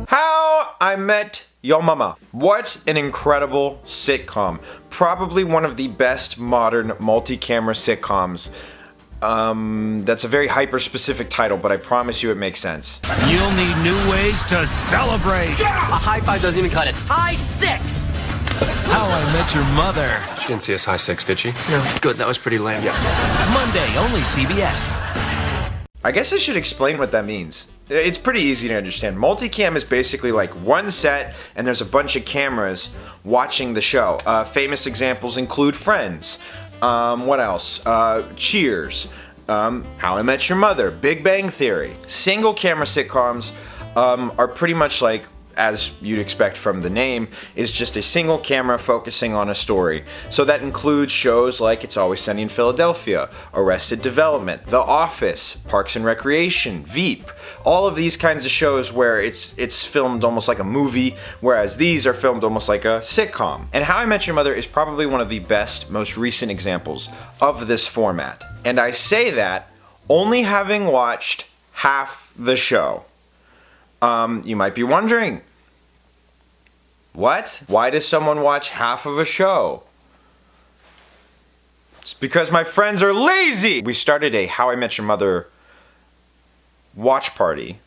How I Met Your Mama. What an incredible sitcom. Probably one of the best modern multi-camera sitcoms. That's a very hyper-specific title, but I promise you it makes sense. You'll need new ways to celebrate. A high five doesn't even cut it. High six! How I Met Your Mother. She didn't see us high six, did she? No. Good, that was pretty lame. Yeah. Monday, only CBS. I guess I should explain what that means. It's pretty easy to understand. Multicam is basically like one set and there's a bunch of cameras watching the show. Famous examples include Friends. What else? Cheers. How I Met Your Mother. Big Bang Theory. Single camera sitcoms are pretty much like, as you'd expect from the name, is just a single camera focusing on a story. So that includes shows like It's Always Sunny in Philadelphia, Arrested Development, The Office, Parks and Recreation, Veep. All of these kinds of shows where it's filmed almost like a movie, whereas these are filmed almost like a sitcom. And How I Met Your Mother is probably one of the best, most recent examples of this format. And I say that only having watched half the show. You might be wondering, what? Why does someone watch half of a show? It's because my friends are lazy! We started a How I Met Your Mother watch party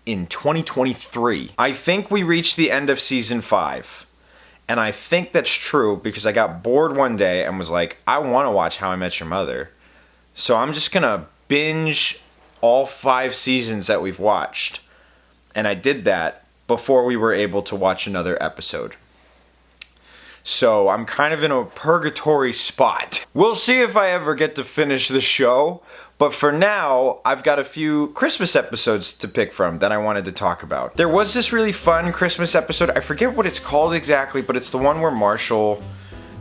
in 2023. I think we reached the end of season 5. And I think that's true because I got bored one day and was like, I want to watch How I Met Your Mother. So I'm just gonna binge all 5 seasons that we've watched. And I did that before we were able to watch another episode. So I'm kind of in a purgatory spot. We'll see if I ever get to finish the show, but for now, I've got a few Christmas episodes to pick from that I wanted to talk about. There was this really fun Christmas episode, I forget what it's called exactly, but it's the one where Marshall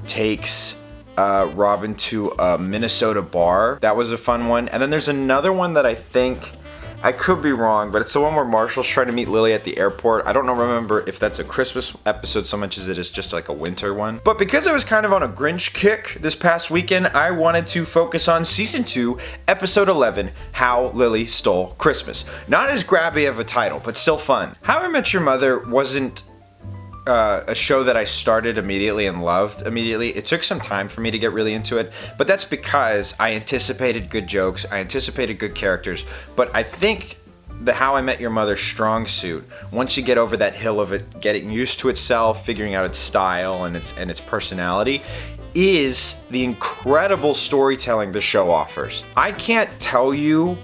takes Robin to a Minnesota bar. That was a fun one. And then there's another one that I think, I could be wrong, but it's the one where Marshall's trying to meet Lily at the airport. I don't remember if that's a Christmas episode so much as it is just like a winter one. But because I was kind of on a Grinch kick this past weekend, I wanted to focus on season 2, episode 11, How Lily Stole Christmas. Not as grabby of a title, but still fun. How I Met Your Mother wasn't a show that I started immediately and loved immediately. It took some time for me to get really into it, but that's because I anticipated good jokes, I anticipated good characters, but I think the How I Met Your Mother strong suit, once you get over that hill of it getting used to itself, figuring out its style and its personality, is the incredible storytelling the show offers. I can't tell you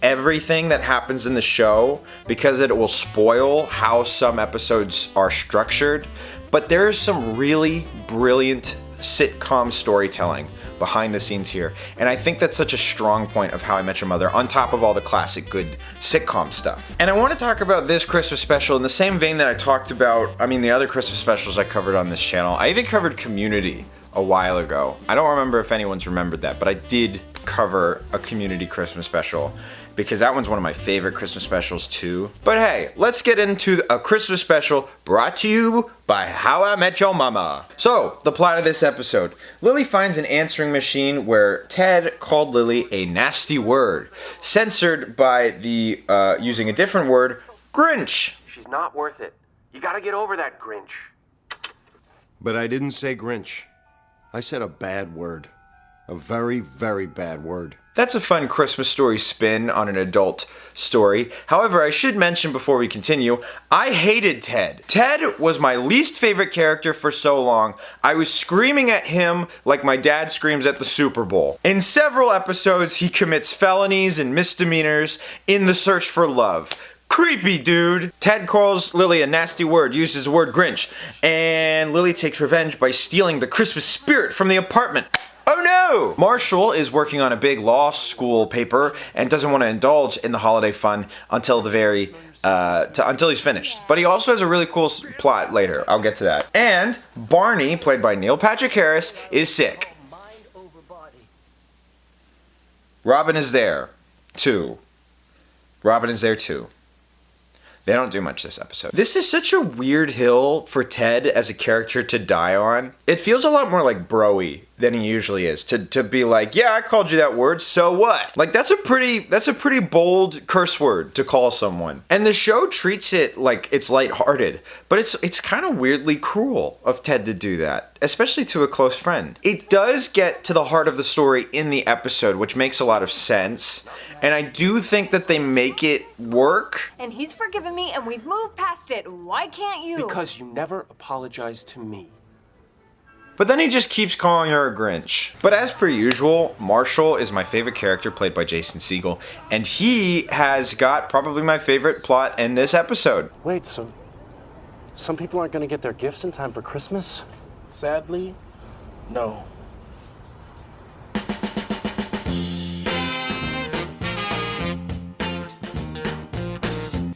everything that happens in the show because it will spoil how some episodes are structured, but there is some really brilliant sitcom storytelling behind the scenes here, and I think that's such a strong point of How I Met Your Mother on top of all the classic good sitcom stuff. And I want to talk about this Christmas special in the same vein that I talked about, the other Christmas specials I covered on this channel. I even covered Community a while ago. I don't remember if anyone's remembered that, but I did cover a Community Christmas special because that one's one of my favorite Christmas specials too. But hey, let's get into a Christmas special brought to you by How I Met Your Mama. So, the plot of this episode. Lily finds an answering machine where Ted called Lily a nasty word, censored by the, using a different word, Grinch. She's not worth it. You gotta get over that Grinch. But I didn't say Grinch. I said a bad word. A very, very bad word. That's a fun Christmas story spin on an adult story. However, I should mention before we continue, I hated Ted. Ted was my least favorite character for so long. I was screaming at him like my dad screams at the Super Bowl. In several episodes, he commits felonies and misdemeanors in the search for love. Creepy, dude. Ted calls Lily a nasty word, uses the word Grinch, and Lily takes revenge by stealing the Christmas spirit from the apartment. Oh no! Marshall is working on a big law school paper and doesn't want to indulge in the holiday fun until until he's finished. But he also has a really cool plot later. I'll get to that. And Barney, played by Neil Patrick Harris, is sick. Robin is there, too. They don't do much this episode. This is such a weird hill for Ted as a character to die on. It feels a lot more like Broy than he usually is. To be like, yeah, I called you that word, so what? Like, that's a pretty bold curse word to call someone. And the show treats it like it's lighthearted, but it's kind of weirdly cruel of Ted to do that, especially to a close friend. It does get to the heart of the story in the episode, which makes a lot of sense. And I do think that they make it work. And he's forgiven me and we've moved past it. Why can't you? Because you never apologized to me. But then he just keeps calling her a Grinch. But as per usual, Marshall is my favorite character, played by Jason Segel, and he has got probably my favorite plot in this episode. Wait, so some people aren't gonna get their gifts in time for Christmas? Sadly, no.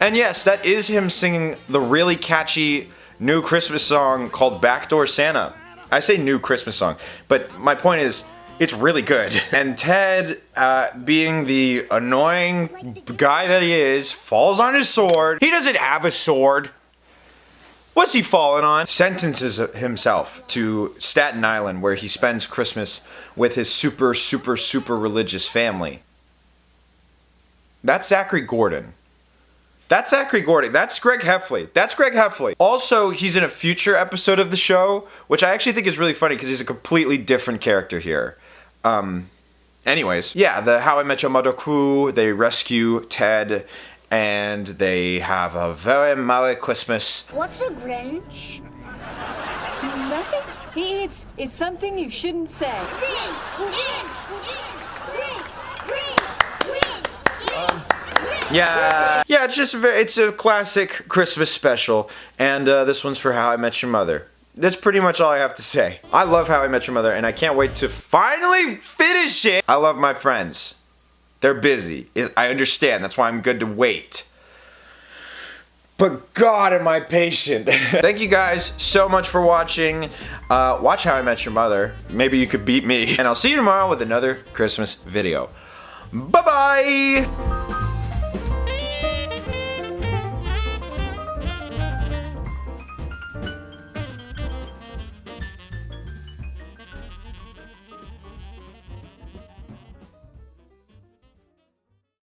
And yes, that is him singing the really catchy new Christmas song called Backdoor Santa. I say new Christmas song, but my point is, it's really good. And Ted, being the annoying guy that he is, falls on his sword. He doesn't have a sword. What's he falling on? Sentences himself to Staten Island, where he spends Christmas with his super religious family. That's Zachary Gordon. That's Zachary Gordon. That's Greg Heffley. Also, he's in a future episode of the show, which I actually think is really funny because he's a completely different character here. Anyways, yeah, the How I Met Your Mother crew, they rescue Ted, and they have a very Merry Christmas. What's a Grinch? Nothing. It's something you shouldn't say. Grinch! Grinch! Grinch! Grinch! Grinch! Grinch! Grinch! Yeah, it's a classic Christmas special, and this one's for How I Met Your Mother. That's pretty much all I have to say. I love How I Met Your Mother, and I can't wait to finally finish it. I love my friends. They're busy. I understand. That's why I'm good to wait. But God, am I patient. Thank you guys so much for watching. Watch How I Met Your Mother. Maybe you could beat me. And I'll see you tomorrow with another Christmas video. Bye-bye!